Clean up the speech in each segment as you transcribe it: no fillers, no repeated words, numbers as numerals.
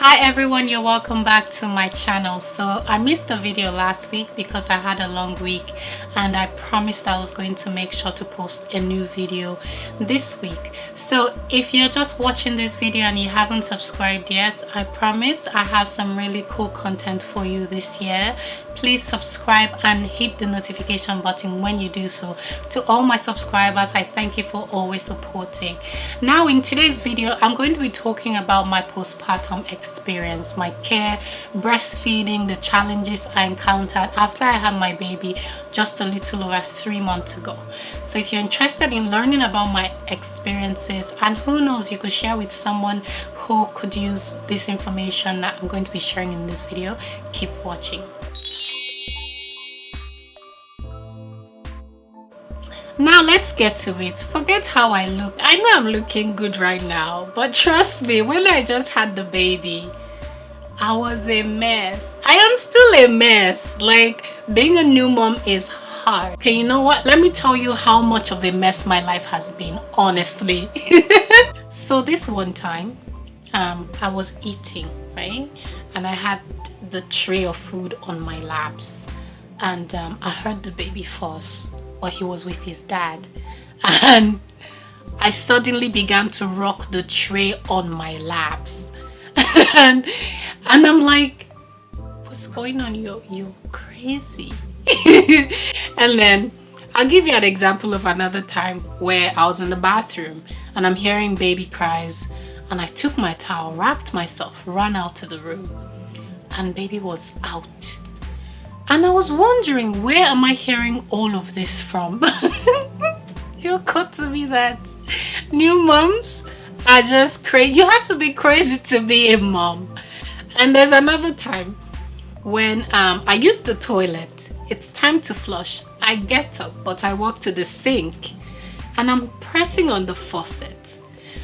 Hi everyone, you're welcome back to my channel. So I missed a video last week because I had a long week, and I promised I was going to make sure to post a new video this week. So if you're just watching this video and you haven't subscribed yet, I promise I have some really cool content for you this year. Please subscribe and hit the notification button when you do so. To all my subscribers, I thank you for always supporting. Now in today's video, I'm going to be talking about my postpartum experience, my care, breastfeeding, the challenges I encountered after I had my baby just a little over 3 months ago. So if you're interested in learning about my experiences, and who knows, you could share with someone who could use this information that I'm going to be sharing in this video, keep watching. Now let's get to it. Forget how I look. I know I'm looking good right now, but trust me, when I just had the baby, I was a mess. I am still a mess. Like, being a new mom is hard. Okay, you know what? Let me tell you how much of a mess my life has been, honestly. So this one time, I was eating, right? And I had the tray of food on my laps, and I heard the baby fuss. Or he was with his dad, and I suddenly began to rock the tray on my laps, and I'm like, what's going on? You crazy? And then I'll give you an example of another time where I was in the bathroom and I'm hearing baby cries, and I took my towel, wrapped myself, ran out to the room, and baby was out. And I was wondering, where am I hearing all of this from? You got to be that new moms are just crazy. You have to be crazy to be a mom. And there's another time when I use the toilet. It's time to flush. I get up, but I walk to the sink and I'm pressing on the faucet.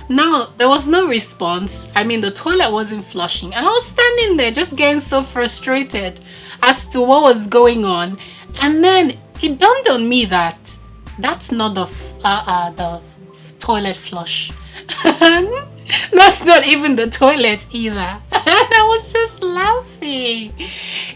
Now, there was no response. I mean, the toilet wasn't flushing, and I was standing there just getting so frustrated as to what was going on. And then it dawned on me that that's not the toilet flush. That's not even the toilet either. And I was just laughing.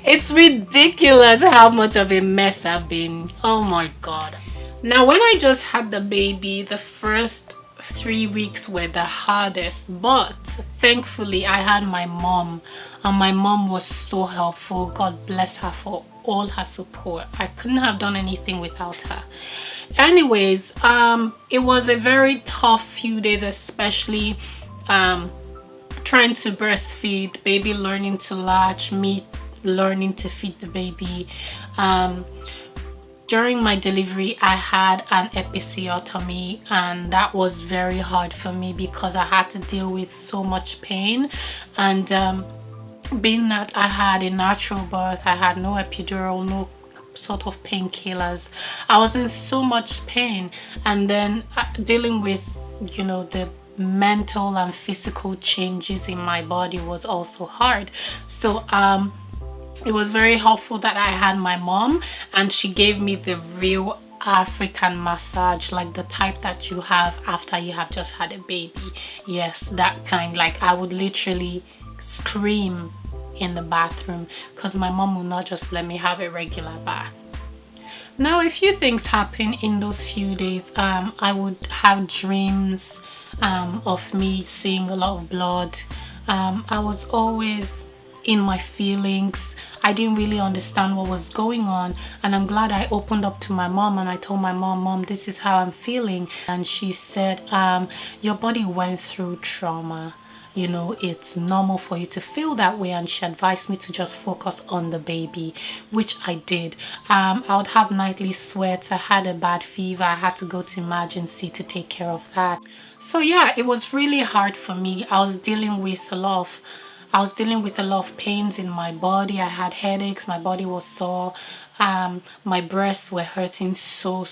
It's ridiculous how much of a mess I've been. Oh my god. Now, when I just had the baby, the first 3 weeks were the hardest, but thankfully I had my mom, and my mom was so helpful. God bless her for all her support. I couldn't have done anything without her. Anyways, it was a very tough few days, especially trying to breastfeed, baby learning to latch, me learning to feed the baby. During my delivery, I had an episiotomy, and that was very hard for me because I had to deal with so much pain. And being that I had a natural birth, I had no epidural, no sort of painkillers. I was in so much pain, and then dealing with, you know, the mental and physical changes in my body was also hard. So it was very helpful that I had my mom, and she gave me the real African massage, like the type that you have after you have just had a baby. Yes, that kind. Like, I would literally scream in the bathroom because my mom would not just let me have a regular bath. Now, a few things happened in those few days. I would have dreams of me seeing a lot of blood. I was always in my feelings. I didn't really understand what was going on, and I'm glad I opened up to my mom, and I told my mom, this is how I'm feeling. And she said, your body went through trauma, you know, it's normal for you to feel that way. And she advised me to just focus on the baby, which I did. I would have nightly sweats, I had a bad fever, I had to go to emergency to take care of that. So yeah, it was really hard for me. I was dealing with a lot of pains in my body. I had headaches, my body was sore, my breasts were hurting so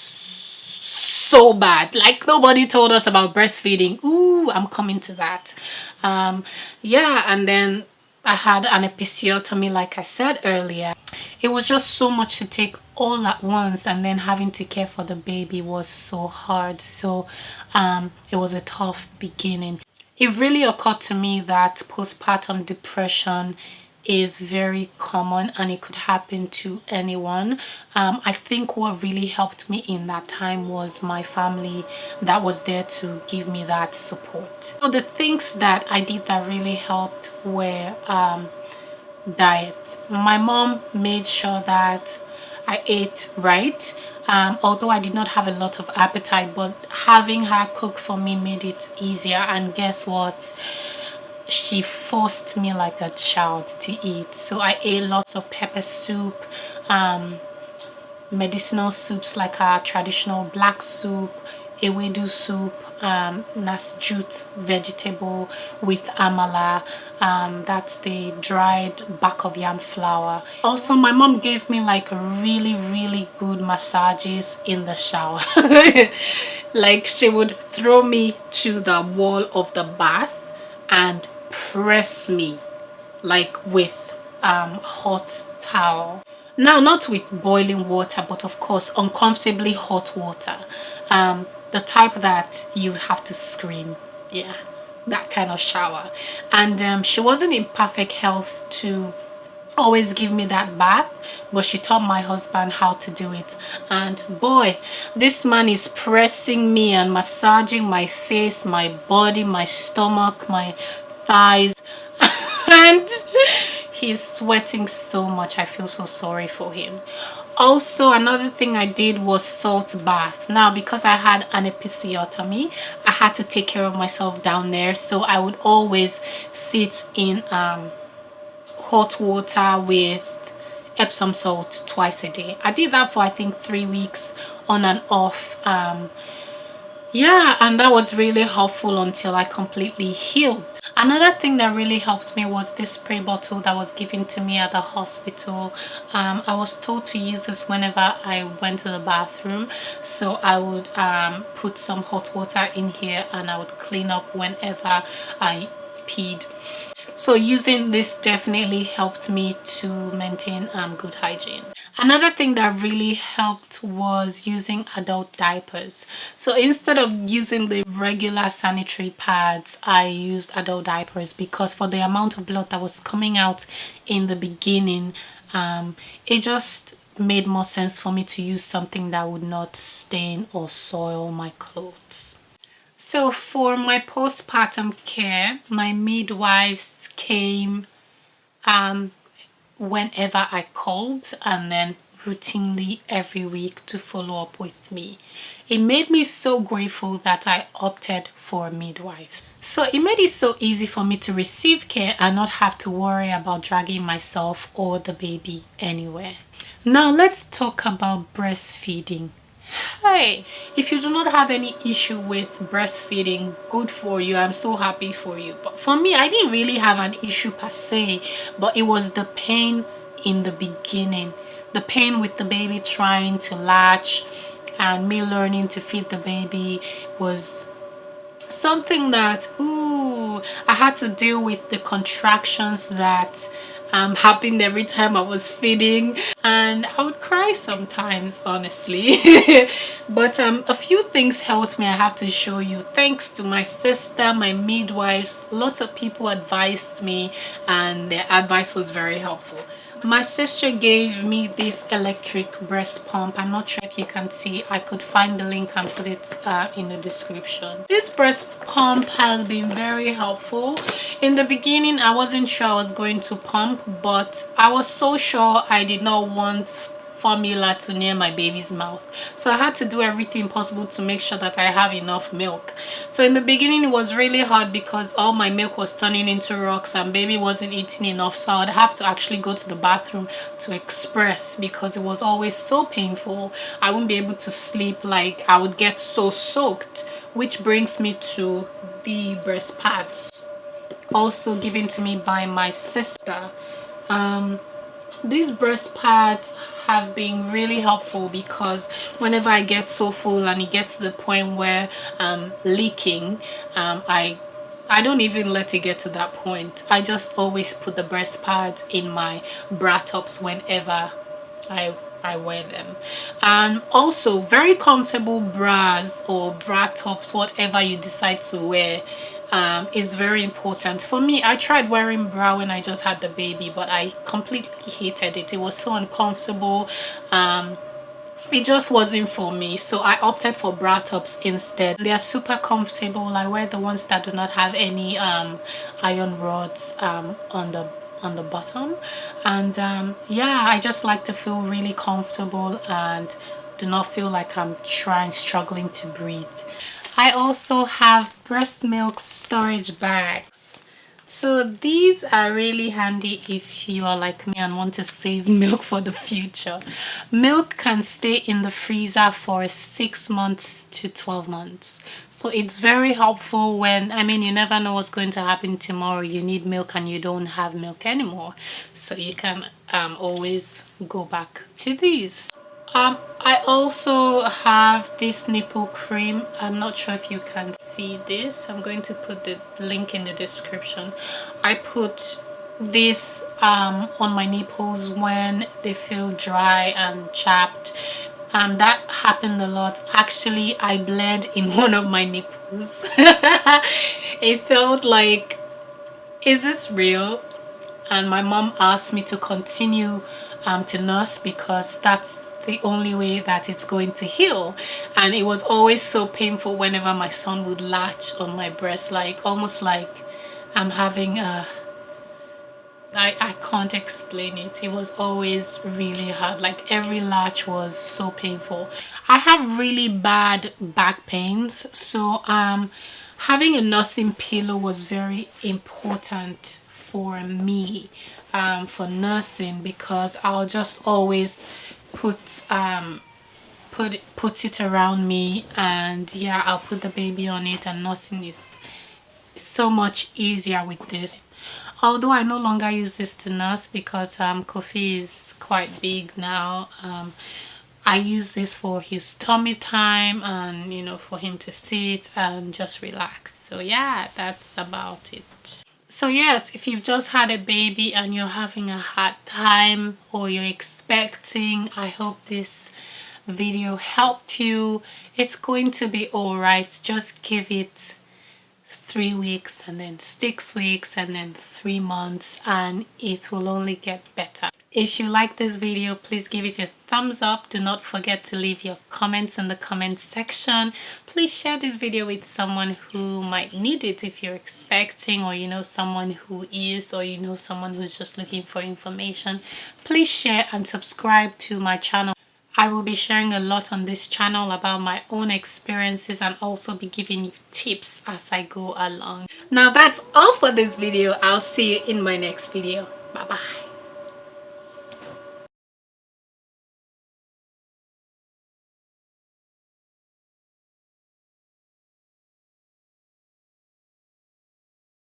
bad. Like, nobody told us about breastfeeding. Ooh, I'm coming to that. Yeah, and then I had an episiotomy, like I said earlier. It was just so much to take all at once, and then having to care for the baby was so hard. So it was a tough beginning. it really occurred to me that postpartum depression is very common and it could happen to anyone. I think what really helped me in that time was my family that was there to give me that support. So the things that I did that really helped were diet. My mom made sure that I ate right. Although I did not have a lot of appetite, but having her cook for me made it easier. And guess what? She forced me like a child to eat. So I ate lots of pepper soup, medicinal soups like our traditional black soup, ewedu soup, that's jute vegetable with amala, that's the dried back of yam flour. Also, my mom gave me like really good massages in the shower. Like she would throw me to the wall of the bath and press me like with hot towel. Now, not with boiling water, but of course uncomfortably hot water, the type that you have to scream. Yeah, that kind of shower. And she wasn't in perfect health to always give me that bath, but she taught my husband how to do it. And boy, this man is pressing me and massaging my face, my body, my stomach, my thighs, and he's sweating so much. I feel so sorry for him. Also, another thing I did was salt bath. Now, because I had an episiotomy, I had to take care of myself down there, so I would always sit in hot water with Epsom salt twice a day. I did that for I think 3 weeks on and off. Yeah, and that was really helpful until I completely healed. Another thing that really helped me was this spray bottle that was given to me at the hospital. I was told to use this whenever I went to the bathroom, so I would put some hot water in here and I would clean up whenever I peed. So using this definitely helped me to maintain good hygiene. Another thing that really helped was using adult diapers. So instead of using the regular sanitary pads, I used adult diapers because for the amount of blood that was coming out in the beginning, it just made more sense for me to use something that would not stain or soil my clothes. So for my postpartum care, my midwives came whenever I called and then routinely every week to follow up with me. It made me so grateful that I opted for midwives. So it made it so easy for me to receive care and not have to worry about dragging myself or the baby anywhere. Now let's talk about breastfeeding. Hey, if you do not have any issue with breastfeeding, good for you. I'm so happy for you. But for me, I didn't really have an issue per se, but it was the pain in the beginning. The pain with the baby trying to latch and me learning to feed the baby was something that, I had to deal with the contractions that happened every time I was feeding, and I would cry sometimes, honestly. But a few things helped me. I have to show you. Thanks to my sister, my midwives, lots of people advised me and their advice was very helpful. My sister gave me this electric breast pump. I'm not sure if you can see. I could find the link and put it in the description. This breast pump has been very helpful. In the beginning, I wasn't sure I was going to pump, but I was so sure I did not want formula to near my baby's mouth, so I had to do everything possible to make sure that I have enough milk. So in the beginning it was really hard because all my milk was turning into rocks and baby wasn't eating enough, so I would have to actually go to the bathroom to express because it was always so painful. I wouldn't be able to sleep, like I would get so soaked. Which brings me to the breast pads, also given to me by my sister. These breast pads have been really helpful because whenever I get so full and it gets to the point where I'm leaking, I don't even let it get to that point. I just always put the breast pads in my bra tops whenever I wear them. And also very comfortable bras or bra tops, whatever you decide to wear. is very important for me. I tried wearing bra when I just had the baby, but I completely hated it. It was so uncomfortable. It just wasn't for me, so I opted for bra tops instead. They are super comfortable. I wear the ones that do not have any iron rods on the bottom, and yeah, I just like to feel really comfortable and do not feel like I'm struggling to breathe. I also have breast milk storage bags. So these are really handy if you are like me and want to save milk for the future. Milk can stay in the freezer for 6 months to 12 months. So it's very helpful when, I mean, you never know what's going to happen tomorrow. You need milk and you don't have milk anymore. So you can always go back to these. I also have this nipple cream. I'm not sure if you can see this. I'm going to put the link in the description. I put this on my nipples when they feel dry and chapped. That happened a lot. Actually, I bled in one of my nipples. It felt like, is this real? And my mom asked me to continue to nurse because that's the only way that it's going to heal. And it was always so painful whenever my son would latch on my breast, like almost like I'm having a, I can't explain it. It was always really hard. Like every latch was so painful. I have really bad back pains, so having a nursing pillow was very important for me for nursing, because I'll just always put it around me, and yeah, I'll put the baby on it, and nursing is so much easier with this. Although I no longer use this to nurse because Kofi is quite big now. I use this for his tummy time and, you know, for him to sit and just relax. So yeah, that's about it. So yes, if you've just had a baby and you're having a hard time or you're expecting, I hope this video helped you. It's going to be all right. Just give it 3 weeks and then 6 weeks and then 3 months, and it will only get better. If you like this video, please give it a thumbs up. Do not forget to leave your comments in the comment section. Please share this video with someone who might need it if you're expecting, or you know someone who is, or you know someone who's just looking for information. Please share and subscribe to my channel. I will be sharing a lot on this channel about my own experiences and also be giving you tips as I go along. Now that's all for this video. I'll see you in my next video. Bye bye.